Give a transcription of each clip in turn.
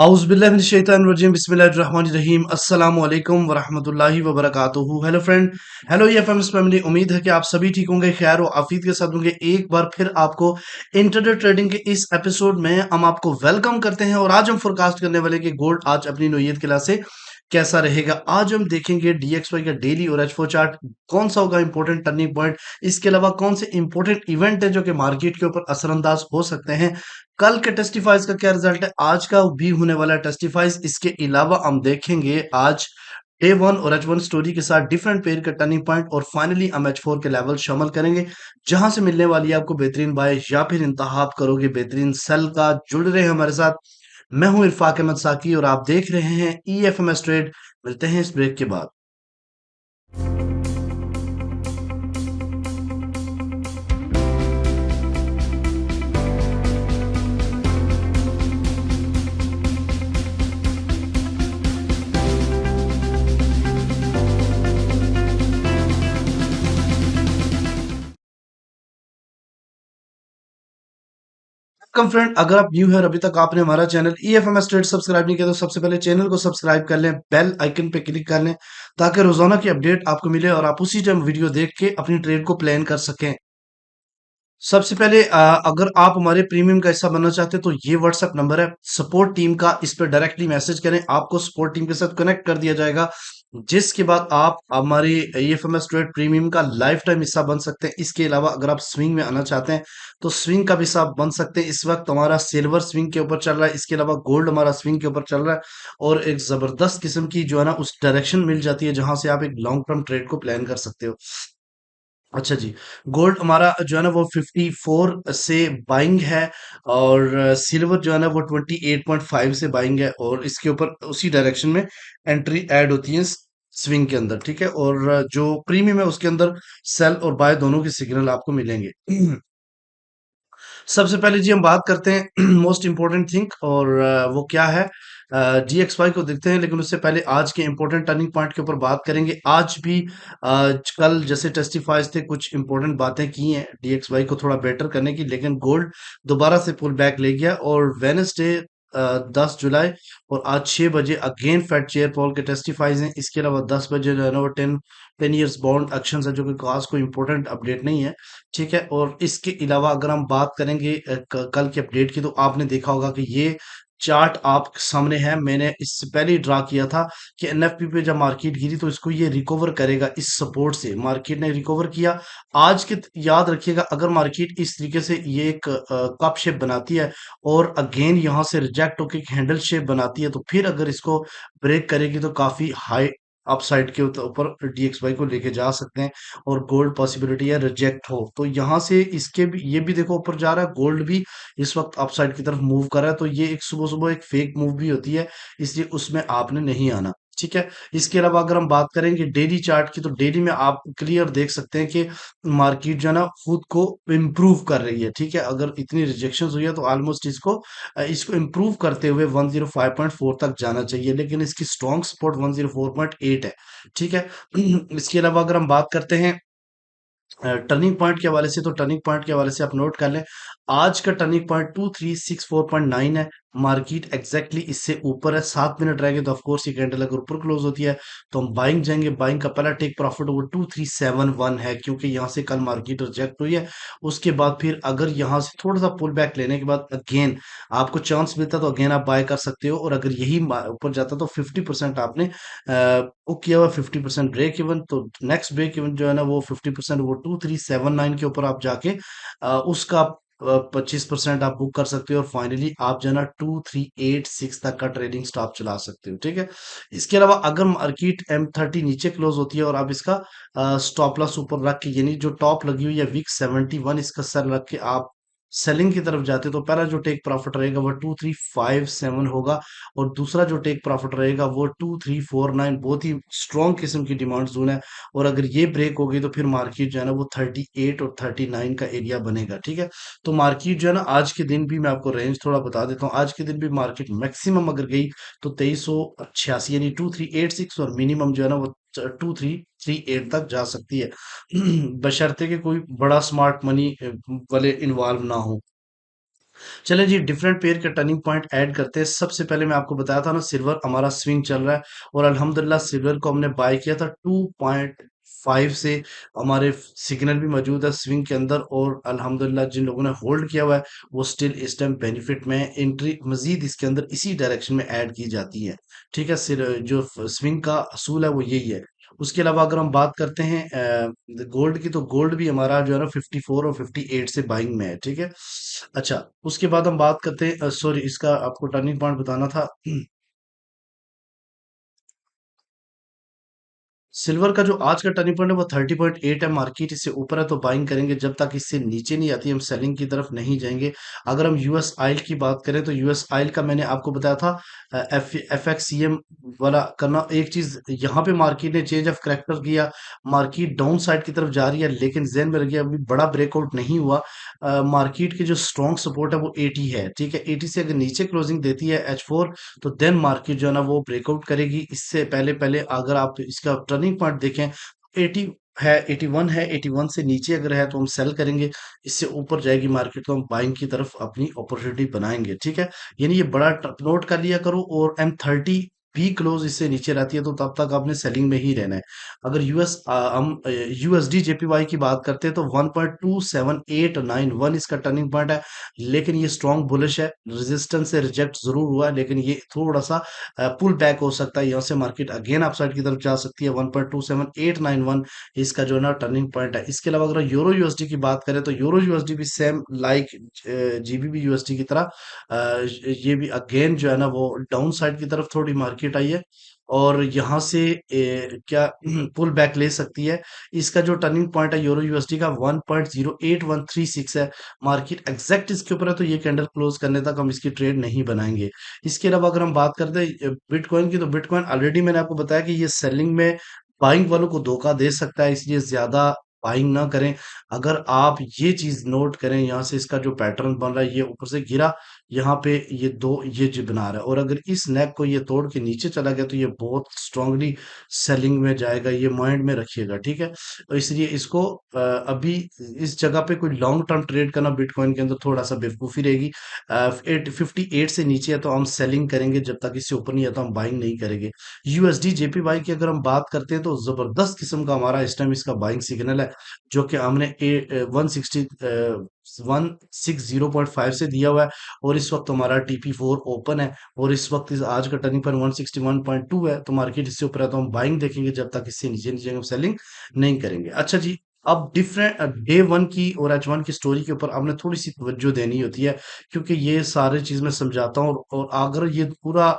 आउज़ुबिल्लाहिमिनश्शैतानिर्रजीम बिस्मिल्लाहिर्रहमानिर्रहीम अस्सलामु अलैकुम वरहमतुल्लाहि वबरकातुहू। Hello friend, hello EFMS family. उम्मीद है कि आप सभी ठीक होंगे, खैर और आफियत के साथ होंगे। एक बार फिर आपको इंटरडे ट्रेडिंग के इस एपिसोड में हम आपको वेलकम करते हैं और आज हम फोरकास्ट करने वाले कि गोल्ड आज अपनी नौयत के लिहाज से कैसा रहेगा। आज हम देखेंगे डीएक्सवाई का डेली और एच4 चार्ट, कौन सा होगा इंपॉर्टेंट टर्निंग पॉइंट, इसके अलावा कौन से इंपॉर्टेंट इवेंट है जो कि मार्केट के ऊपर असरअंदाज हो सकते हैं। कल के टेस्टिफाइज का क्या रिजल्ट है, आज का भी होने वाला है टेस्टिफाइज। इसके अलावा हम देखेंगे आज डे वन और एच वन स्टोरी के साथ डिफरेंट पेयर का टर्निंग पॉइंट और फाइनली हम एच फोर के लेवल शामिल करेंगे जहां से मिलने वाली है आपको बेहतरीन बाय या फिर इंतहाब करोगे बेहतरीन सेल का। जुड़ रहे हैं हमारे साथ। मैं हूं इरफाक अहमद साकी और आप देख रहे हैं E F M S trade. मिलते हैं इस ब्रेक के बाद। वेलकम फ्रेंड, अगर आप न्यू है और अभी तक आपने हमारा channel E F M S trade subscribe नहीं किया तो सबसे पहले चैनल को सब्सक्राइब कर लें, बेल आइकन पे क्लिक कर लें ताकि रोजाना की अपडेट आपको मिले और आप उसी टाइम वीडियो देख के अपनी ट्रेड को प्लान कर सकें। सबसे पहले अगर आप हमारे प्रीमियम का हिस्सा बनना चाहते हैं तो ये व्हाट्सएप नंबर है सपोर्ट टीम का, इस पर डायरेक्टली मैसेज करें, आपको सपोर्ट टीम के साथ कनेक्ट कर दिया जाएगा। जिसके बाद आप हमारे ईएफएमएस ट्रेड प्रीमियम का लाइफ टाइम हिस्सा बन सकते हैं। इसके अलावा अगर आप स्विंग में आना चाहते हैं तो स्विंग का भी हिस्सा बन सकते हैं। इस वक्त हमारा सिल्वर स्विंग के ऊपर चल रहा है, इसके अलावा गोल्ड हमारा स्विंग के ऊपर चल रहा है और एक जबरदस्त किस्म की जो है ना उस डायरेक्शन मिल जाती है जहां से आप एक लॉन्ग टर्म ट्रेड को प्लान कर सकते हो। अच्छा जी, गोल्ड हमारा जो है ना वो 54 से बाइंग है और सिल्वर जो है ना वो 28.5 से बाइंग है और इसके ऊपर उसी डायरेक्शन में एंट्री ऐड होती है स्विंग के अंदर, ठीक है। और जो प्रीमियम है उसके अंदर सेल और बाय दोनों के सिग्नल आपको मिलेंगे। सबसे पहले जी हम बात करते हैं मोस्ट इम्पोर्टेंट थिंग और वो क्या है, डीएक्सवाई को देखते हैं। लेकिन उससे पहले आज के इंपॉर्टेंट टर्निंग पॉइंट के ऊपर बात करेंगे। आज भी कल जैसे टेस्टिफाइज थे, कुछ इंपॉर्टेंट बातें की हैं डीएक्सवाई को थोड़ा बेटर करने की, लेकिन गोल्ड दोबारा से पुल बैक ले गया और वेनसडे 10 जुलाई और आज 6 बजे अगेन फेड चेयर पॉल के टेस्टिफाइज हैं। इसके अलावा 10 बजे जो है ना वो 10 ईयर्स बॉन्ड एक्शन है जो कि खास कोई इंपॉर्टेंट अपडेट नहीं है, ठीक है। और इसके अलावा अगर हम बात करेंगे कल के अपडेट की, तो आपने देखा होगा कि ये चार्ट आप सामने है। मैंने इससे पहले ही ड्रा किया था कि एनएफपी पे जब मार्केट गिरी तो इसको ये रिकवर करेगा इस सपोर्ट से। मार्केट ने रिकवर किया। आज के याद रखिएगा, अगर मार्केट इस तरीके से ये एक कप शेप बनाती है और अगेन यहाँ से रिजेक्ट होकर एक हैंडल शेप बनाती है तो फिर अगर इसको ब्रेक करेगी तो काफी हाई अपसाइड के ऊपर डीएक्सवाई को लेके जा सकते हैं और गोल्ड पॉसिबिलिटी है रिजेक्ट हो तो यहाँ से इसके भी ये भी देखो ऊपर जा रहा है, गोल्ड भी इस वक्त अपसाइड की तरफ मूव कर रहा है। तो ये एक सुबह सुबह एक फेक मूव भी होती है, इसलिए उसमें आपने नहीं आना, ठीक है। इसके अलावा अगर हम बात करेंगे डेली चार्ट की, तो डेली में आप क्लियर देख सकते हैं कि मार्केट जो है ना खुद को इम्प्रूव कर रही है, ठीक है। अगर इतनी रिजेक्शन हुई है तो ऑलमोस्ट इसको इम्प्रूव करते हुए 105.4 तक जाना चाहिए, लेकिन इसकी स्ट्रॉन्ग सपोर्ट 104.8 है, ठीक है। इसके अलावा अगर हम बात करते हैं टर्निंग पॉइंट के हवाले से, तो टर्निंग पॉइंट के हवाले से आप नोट कर लें, आज का टर्निंग पॉइंट 2364.9 है। मार्केट एग्जैक्टली इससे ऊपर है। 7 मिनट रह गए तो ऑफकोर्स ये कैंडल अगर ऊपर क्लोज होती है तो हम बाइंग जाएंगे। बाइंग का पहला टेक प्रॉफिट वो 2371 है क्योंकि यहाँ से कल मार्केट रिजेक्ट हुई है। उसके बाद फिर अगर यहाँ से थोड़ा सा पुल बैक लेने के बाद अगेन आपको चांस मिलता तो अगेन आप बाय कर सकते हो और अगर यही ऊपर जाता तो 50% आपने बुक किया हुआ, 50% ब्रेक इवन। तो नेक्स्ट ब्रेक इवन जो है ना वो 50% वो 2379 के ऊपर आप जाके उसका 25% आप बुक कर सकते हो और फाइनली आप जो है ना 2386 तक का ट्रेडिंग स्टॉप चला सकते हो, ठीक है। इसके अलावा अगर मार्केट M30 नीचे क्लोज होती है और आप इसका स्टॉप लॉस ऊपर रख के, यानी जो टॉप लगी हुई है वीक 71 इसका सर रख के आप सेलिंग की तरफ जाते हो तो पहला जो टेक प्रॉफिट रहेगा वो 2357 होगा और दूसरा जो टेक प्रॉफिट रहेगा वो 2349। बहुत ही स्ट्रॉन्ग किस्म की डिमांड जोन है और अगर ये ब्रेक हो गई तो फिर मार्केट जो है ना वो 38 और 39 का एरिया बनेगा, ठीक है। तो मार्केट जो है ना आज के दिन भी मैं आपको रेंज थोड़ा बता देता हूँ। आज के दिन भी मार्केट मैक्सिमम अगर गई तो 2386 यानी 2386 और मिनिमम जो है ना वो 2338 तक जा सकती है बशर्ते कि कोई बड़ा स्मार्ट मनी वाले इन्वॉल्व ना हो। चलें जी, डिफरेंट पेयर के टर्निंग पॉइंट ऐड करते हैं। सबसे पहले मैं आपको बताया था ना, सिल्वर हमारा स्विंग चल रहा है और अल्हम्दुलिल्लाह सिल्वर को हमने बाय किया था 2.5 से। हमारे सिग्नल भी मौजूद है स्विंग के अंदर और अल्हम्दुलिल्लाह जिन लोगों ने होल्ड किया हुआ है वो स्टिल इस टाइम बेनिफिट में है। एंट्री मजीद इसके अंदर इसी डायरेक्शन में ऐड की जाती है। ठीक है, जो स्विंग का असूल है वो यही है। उसके अलावा अगर हम बात करते हैं गोल्ड की, तो गोल्ड भी हमारा जो है ना 54 और 58 से बाइंग में है। ठीक है। अच्छा, उसके बाद हम बात करते हैं, सॉरी, इसका आपको टर्निंग पॉइंट बताना था। सिल्वर का जो आज का टर्निंग पॉइंट है वो 30.8 है। मार्केट इससे ऊपर है तो बाइंग करेंगे, जब तक इससे नीचे नहीं आती हम सेलिंग की तरफ नहीं जाएंगे। अगर हम यूएस आइल की बात करें तो यूएस आइल का मैंने आपको बताया था एफ एक्स सी एम वाला करना। एक चीज यहाँ पे मार्केट ने चेंज ऑफ करेक्टर किया, मार्केट डाउन साइड की तरफ जा रही है, लेकिन जेन में गया अभी बड़ा ब्रेकआउट नहीं हुआ। मार्केट की जो स्ट्रॉन्ग सपोर्ट है वो 80 है। ठीक है, 80 से अगर नीचे क्लोजिंग देती है H4, तो देन मार्केट जो है ना वो ब्रेकआउट करेगी। इससे पहले पहले अगर आप इसका टर्निंग पॉइंट देखें, 80 है, 81 है, 81 से नीचे अगर है तो हम सेल करेंगे। इससे ऊपर जाएगी मार्केट तो हम बाइंग की तरफ अपनी अपॉर्चुनिटी बनाएंगे। ठीक है, यानी ये बड़ा नोट कर लिया करो। और M30 भी क्लोज इससे नीचे रहती है तो तब तक आपने सेलिंग में ही रहना है। अगर हम यूएसडी जेपीवाई की बात करते हैं तो 1.27891 इसका टर्निंग पॉइंट है। लेकिन ये स्ट्रॉन्ग बुलिश है, रेजिस्टेंस से रिजेक्ट जरूर हुआ है, लेकिन ये थोड़ा सा पुल बैक हो सकता है। यहाँ से मार्केट अगेन अपसाइड की तरफ जा सकती है। 1.27891 इसका जो है ना टर्निंग पॉइंट है। इसके अलावा अगर यूरो यूएसडी की बात करें तो यूरो यूएसडी भी सेम लाइक जीबीबी यूएसडी की तरह ये भी अगेन जो है ना वो डाउन साइड की तरफ थोड़ी मार्केट आई है और यहाँ से क्या पुल बैक ले सकती है। इसका जो टर्निंग पॉइंट है यूरो यूएसडी का 1.08136 है। मार्केट एग्जैक्ट इसके ऊपर है तो ये कैंडल क्लोज करने तक हम इसकी ट्रेड नहीं बनाएंगे। इसके अलावा अगर हम बात करते हैं बिटकॉइन की, तो बिटकॉइन ऑलरेडी मैंने आपको बताया कि ये सेलिंग में बाइंग वालों को धोखा दे सकता है, इसलिए ज्यादा बाइंग ना करें। अगर आप ये चीज नोट करें, यहाँ से इसका जो पैटर्न बन रहा है, ये ऊपर से गिरा, यहाँ पे ये दो ये जो बना रहा है, और अगर इस नेक को ये तोड़ के नीचे चला गया तो ये बहुत स्ट्रांगली सेलिंग में जाएगा। ये माइंड में रखिएगा। ठीक है, तो इसलिए इसको अभी इस जगह पे कोई लॉन्ग टर्म ट्रेड करना बिटकॉइन के अंदर थोड़ा सा बेवकूफी रहेगी। 58 से नीचे है तो हम सेलिंग करेंगे, जब तक इससे ऊपर नहीं है तो हम बाइंग नहीं करेंगे। यूएसडी जेपीवाई की अगर हम बात करते हैं तो जबरदस्त किस्म का हमारा इस टाइम इसका बाइंग सिग्नल है, जो कि हमने 160.5 से दिया हुआ है। और इस वक्त हमारा TP4 ओपन है और इस वक्त आज का टर्निंग पॉइंट 161.2 है, तो मार्केट इससे ऊपर है तो हम बाइंग देखेंगे, जब तक इससे नीचे नीचे हम सेलिंग नहीं करेंगे। अच्छा जी, अब डिफरेंट डे वन की और H1 की स्टोरी के ऊपर आपने थोड़ी सी तवज्जो देनी होती है, क्योंकि ये सारी चीज मैं समझाता हूँ और अगर ये पूरा,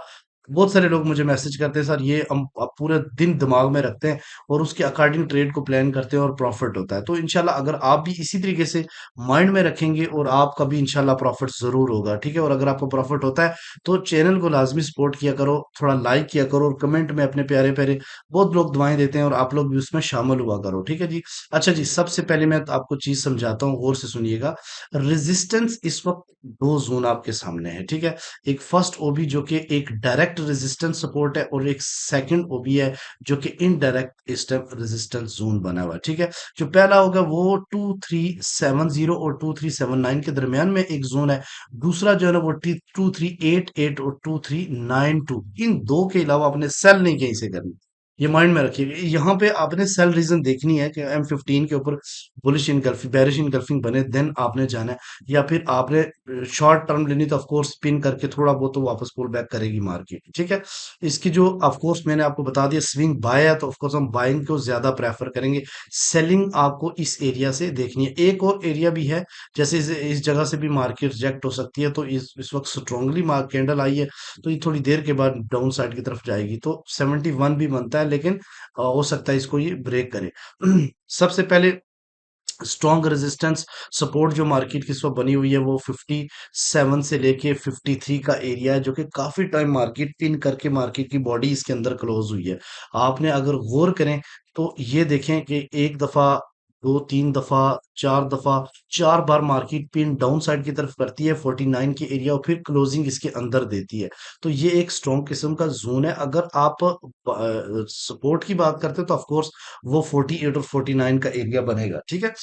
बहुत सारे लोग मुझे मैसेज करते हैं, सर ये हम अब पूरे दिन दिमाग में रखते हैं और उसके अकॉर्डिंग ट्रेड को प्लान करते हैं और प्रॉफिट होता है। तो इंशाल्लाह अगर आप भी इसी तरीके से माइंड में रखेंगे और आपका भी इंशाल्लाह प्रॉफिट जरूर होगा। ठीक है, और अगर आपको प्रॉफिट होता है तो चैनल को लाजमी सपोर्ट किया करो, थोड़ा लाइक किया करो और कमेंट में अपने प्यारे प्यारे, बहुत लोग दुआएं देते हैं और आप लोग भी उसमें शामिल हुआ करो। ठीक है जी। अच्छा जी, सबसे पहले मैं आपको चीज समझाता हूँ, गौर से सुनिएगा। रेजिस्टेंस इस वक्त दो जोन आपके सामने है। ठीक है, एक फर्स्ट ओबी जो कि एक डायरेक्ट रेजिस्टेंस सपोर्ट है और एक सेकंड ओबी है जो कि इनडायरेक्ट स्टेप रेजिस्टेंस जोन बना हुआ है। ठीक है, जो पहला होगा वो 2370 और 2379 के दरमियान में एक जोन है। दूसरा जो है ना वो 2388 और 2392, इन दो के अलावा आपने सेल नहीं कहीं से करनी। ये माइंड में रखिएगा। यहाँ पे आपने सेल रीजन देखनी है कि M15 के ऊपर बुलिश इनगल्फिंग, बेरिश इनगल्फिंग बने, देन आपने जाना है। या फिर आपने शॉर्ट टर्म लेनी तो ऑफकोर्स स्पिन करके थोड़ा बहुत तो वापस पुल बैक करेगी मार्केट। ठीक है, इसकी जो ऑफकोर्स मैंने आपको बता दिया, स्विंग बाय है तो ऑफकोर्स हम बाइंग को ज्यादा प्रेफर करेंगे। सेलिंग आपको इस एरिया से देखनी है। एक और एरिया भी है, जैसे इस जगह से भी मार्केट रिजेक्ट हो सकती है, तो इस वक्त स्ट्रांगली मार्क कैंडल आई है तो ये थोड़ी देर के बाद डाउन साइड की तरफ जाएगी, तो 71 भी बनता है, लेकिन हो सकता है इसको ये ब्रेक करे। सबसे पहले स्ट्रॉन्ग रेजिस्टेंस सपोर्ट जो मार्केट की इस वक्त बनी हुई है वो 57 से लेके 53 का एरिया है, जो कि काफी टाइम मार्केट पिन करके मार्केट की बॉडी इसके अंदर क्लोज हुई है। आपने अगर गौर करें तो ये देखें कि एक दफा, दो, तीन दफा, चार दफा, चार बार मार्केट पिन डाउन साइड की तरफ करती है 49 के एरिया और फिर क्लोजिंग इसके अंदर देती है। तो ये एक स्ट्रॉन्ग किस्म का जोन है। अगर आप सपोर्ट की बात करते हैं तो ऑफकोर्स वो 48 और 49 का एरिया बनेगा। ठीक है,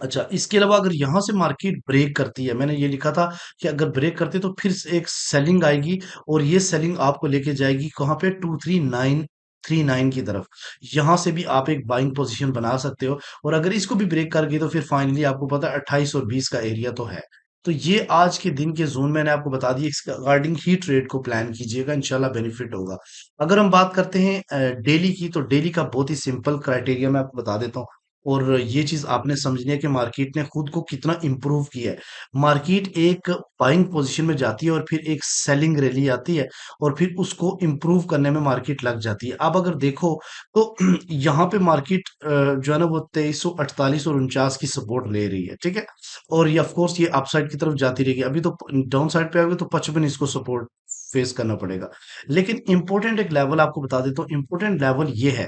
अच्छा, इसके अलावा अगर यहाँ से मार्केट ब्रेक करती है, मैंने ये लिखा था कि अगर ब्रेक करती है तो फिर से एक सेलिंग आएगी और ये सेलिंग आपको लेके जाएगी कहाँ पे 23939 की तरफ। यहाँ से भी आप एक बाइंग पोजीशन बना सकते हो और अगर इसको भी ब्रेक कर गई तो फिर फाइनली आपको पता है 28 और 20 का एरिया तो है। तो ये आज के दिन के जोन मैंने आपको बता दिए, इसके अकॉर्डिंग ही ट्रेड को प्लान कीजिएगा, इंशाल्लाह बेनिफिट होगा। अगर हम बात करते हैं डेली की, तो डेली का बहुत ही सिंपल क्राइटेरिया मैं आपको बता देता हूँ और ये चीज आपने समझनी है कि मार्केट ने खुद को कितना इंप्रूव किया है। मार्केट एक बाइंग पोजीशन में जाती है और फिर एक सेलिंग रैली आती है और फिर उसको इंप्रूव करने में मार्केट लग जाती है। अब अगर देखो तो यहाँ पे मार्केट जो है ना वो 2348 और 49 की सपोर्ट ले रही है, ठीक है। और ये ऑफ कोर्स ये अपसाइड की तरफ जाती रहेगी। अभी तो डाउन साइड पे आओगे तो 55 इसको सपोर्ट फेस करना पड़ेगा। लेकिन इंपॉर्टेंट एक लेवल आपको बता देता हूँ, इंपॉर्टेंट लेवल ये है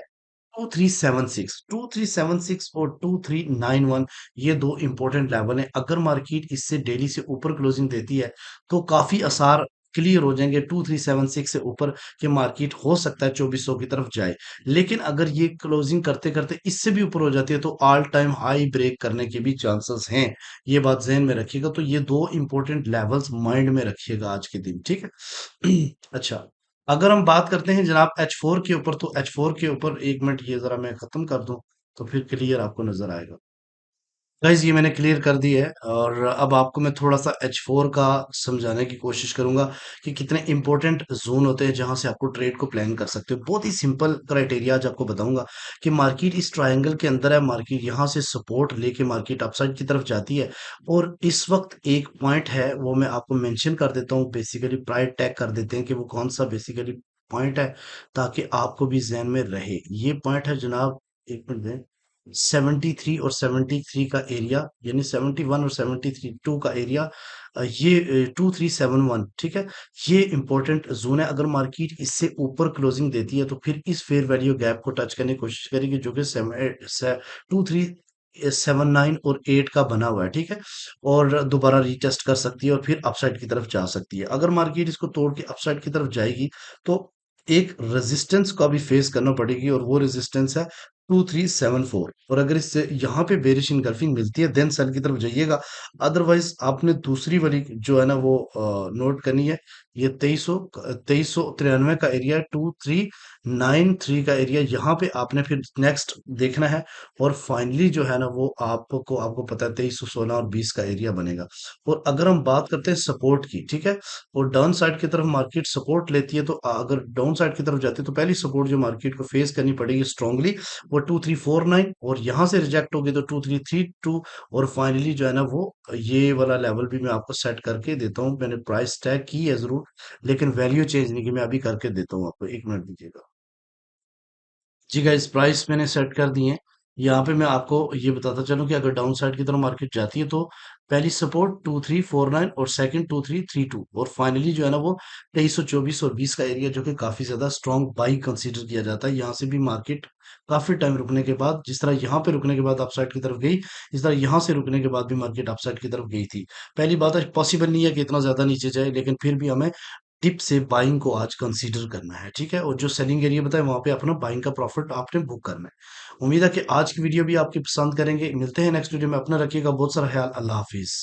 2376 और 2391, ये दो इंपॉर्टेंट लेवल हैं। अगर मार्केट इससे डेली से ऊपर क्लोजिंग देती है तो काफी आसार क्लियर हो जाएंगे 2376 से ऊपर कि मार्केट हो सकता है 2400 की तरफ जाए। लेकिन अगर ये क्लोजिंग करते करते इससे भी ऊपर हो जाती है तो ऑल टाइम हाई ब्रेक करने के भी चांसेस हैं। ये बात जहन में रखिएगा, तो ये दो इंपॉर्टेंट लेवल्स माइंड में रखिएगा आज के दिन, ठीक है। अच्छा, अगर हम बात करते हैं जनाब H4 के ऊपर, तो H4 के ऊपर एक मिनट ये जरा मैं खत्म कर दूं तो फिर क्लियर आपको नजर आएगा। गाइज ये मैंने क्लियर कर दी है और अब आपको मैं थोड़ा सा H4 का समझाने की कोशिश करूंगा कि कितने इंपॉर्टेंट जोन होते हैं जहां से आपको ट्रेड को प्लान कर सकते हो। बहुत ही सिंपल क्राइटेरिया आज आपको बताऊंगा कि मार्केट इस ट्रायंगल के अंदर है, मार्केट यहां से सपोर्ट लेके मार्केट अपसाइड की तरफ जाती है और इस वक्त एक पॉइंट है वो मैं आपको मेंशन कर देता हूँ, बेसिकली प्राइस टैग कर देते हैं कि वो कौन सा बेसिकली पॉइंट है ताकि आपको भी जहन में रहे। ये पॉइंट है जनाब, एक मिनट दें, 73 और 73 का एरिया, यानी 71 और 73 टू का एरिया, ये 2371, ठीक है। ये इंपॉर्टेंट जोन है। अगर मार्केट इससे ऊपर क्लोजिंग देती है तो फिर इस फेयर वैल्यू गैप को टच करने की कोशिश करेगी जो कि 2379 और 8 का बना हुआ है, ठीक है। और दोबारा रीटेस्ट कर सकती है और फिर अपसाइड की तरफ जा सकती है। अगर मार्केट इसको तोड़ के अपसाइड की तरफ जाएगी तो एक रेजिस्टेंस को भी फेस करना पड़ेगी और वो रेजिस्टेंस है 2374। और अगर इससे यहाँ पे बेरिश इनगल्फिंग मिलती है देन सेल की तरफ जाइएगा। अदरवाइज आपने दूसरी वाली जो है ना वो नोट करनी है। ये 2393 का एरिया, 2393 का एरिया, यहाँ पे आपने फिर नेक्स्ट देखना है। और फाइनली जो है ना वो आपको पता है 2316 और 20 का एरिया बनेगा। और अगर हम बात करते हैं सपोर्ट की, ठीक है, और डाउन साइड की तरफ मार्केट सपोर्ट लेती है तो अगर डाउन साइड की तरफ जाती है तो पहली सपोर्ट जो मार्केट को फेस करनी पड़ेगी स्ट्रांगली वो 2349, और यहां से रिजेक्ट होगी तो 2332। और फाइनली जो है ना वो ये वाला लेवल भी मैं आपको सेट करके देता हूँ। मैंने प्राइस टैग की है जरूर लेकिन वैल्यू चेंज नहीं की, मैं अभी करके देता हूँ आपको, एक मिनट दीजिएगा। जी गाइस, प्राइस मैंने सेट कर दी है। यहाँ पे मैं आपको ये बताता चलूं कि अगर डाउन साइड की तरफ मार्केट जाती है तो पहली सपोर्ट 2349 और सेकंड 2332 और फाइनली जो है ना वो 2324 और 20 का एरिया जो कि काफी ज्यादा स्ट्रॉन्ग बाई कंसीडर किया जाता है। यहाँ से भी मार्केट काफी टाइम रुकने के बाद, जिस तरह यहाँ पे रुकने के बाद अपसाइड की तरफ गई, इस तरह यहाँ से रुकने के बाद भी मार्केट अपसाइड की तरफ गई थी। पहली बात है पॉसिबल नहीं है कि इतना ज्यादा नीचे जाए, लेकिन फिर भी हमें डिप से बाइंग को आज कंसीडर करना है, ठीक है। और जो सेलिंग एरिया बताए वहां पे अपना बाइंग का प्रॉफिट आपने बुक करना है। उम्मीद है कि आज की वीडियो भी आपकी पसंद करेंगे। मिलते हैं नेक्स्ट वीडियो में, अपना रखिएगा बहुत सारा ख्याल। अल्लाह हाफिज।